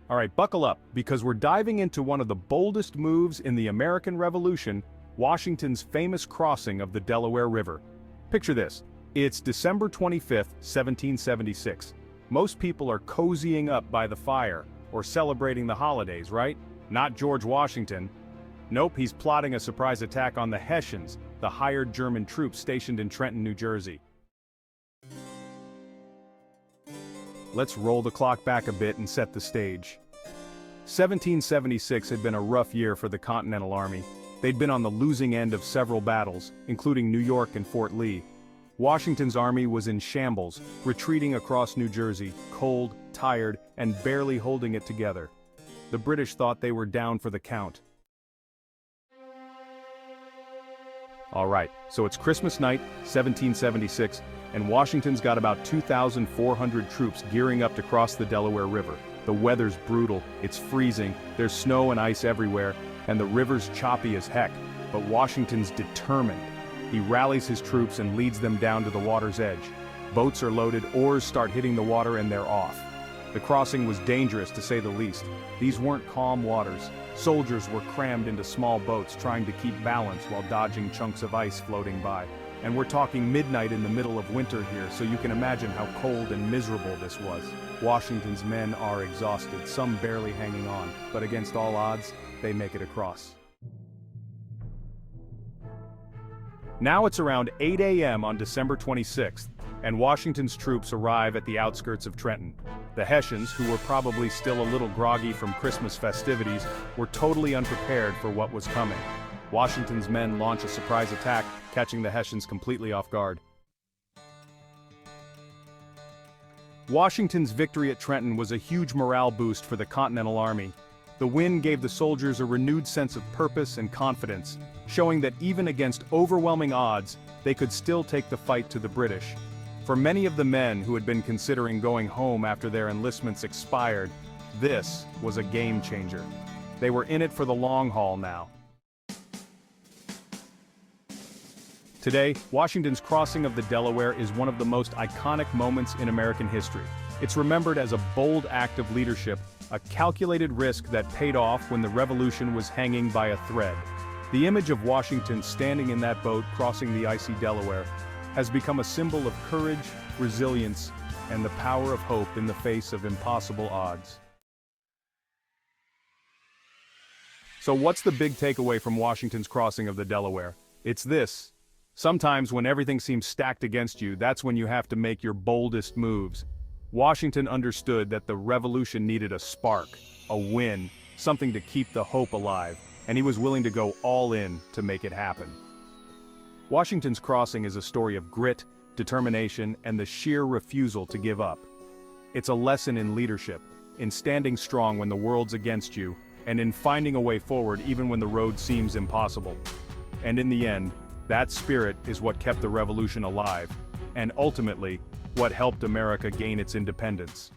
Alright, buckle up, because we're diving into one of the boldest moves in the American Revolution, Washington's famous crossing of the Delaware River. Picture this. It's December 25th, 1776. Most people are cozying up by the fire, or celebrating the holidays, right? Not George Washington. Nope, he's plotting a surprise attack on the Hessians, the hired German troops stationed in Trenton, New Jersey. Let's roll the clock back a bit and set the stage. 1776 had been a rough year for the Continental Army. They'd been on the losing end of several battles, including New York and Fort Lee. Washington's army was in shambles, retreating across New Jersey, cold, tired, and barely holding it together. The British thought they were down for the count. Alright, so it's Christmas night, 1776, and Washington's got about 2,400 troops gearing up to cross the Delaware River. The weather's brutal, it's freezing, there's snow and ice everywhere, and the river's choppy as heck, but Washington's determined. He rallies his troops and leads them down to the water's edge. Boats are loaded, oars start hitting the water, and they're off. The crossing was dangerous, to say the least. These weren't calm waters. Soldiers were crammed into small boats trying to keep balance while dodging chunks of ice floating by. And we're talking midnight in the middle of winter here, so you can imagine how cold and miserable this was. Washington's men are exhausted, some barely hanging on, but against all odds, they make it across. Now it's around 8 a.m. on December 26th, and Washington's troops arrive at the outskirts of Trenton. The Hessians, who were probably still a little groggy from Christmas festivities, were totally unprepared for what was coming. Washington's men launch a surprise attack, catching the Hessians completely off guard. Washington's victory at Trenton was a huge morale boost for the Continental Army. The win gave the soldiers a renewed sense of purpose and confidence, showing that even against overwhelming odds, they could still take the fight to the British. For many of the men who had been considering going home after their enlistments expired, this was a game changer. They were in it for the long haul now. Today, Washington's crossing of the Delaware is one of the most iconic moments in American history. It's remembered as a bold act of leadership, a calculated risk that paid off when the Revolution was hanging by a thread. The image of Washington standing in that boat crossing the icy Delaware has become a symbol of courage, resilience, and the power of hope in the face of impossible odds. So what's the big takeaway from Washington's crossing of the Delaware? It's this. Sometimes when everything seems stacked against you, that's when you have to make your boldest moves. Washington understood that the revolution needed a spark, a win, something to keep the hope alive, and he was willing to go all in to make it happen. Washington's crossing is a story of grit, determination, and the sheer refusal to give up. It's a lesson in leadership, in standing strong when the world's against you, and in finding a way forward even when the road seems impossible. And in the end, that spirit is what kept the revolution alive, and ultimately, what helped America gain its independence.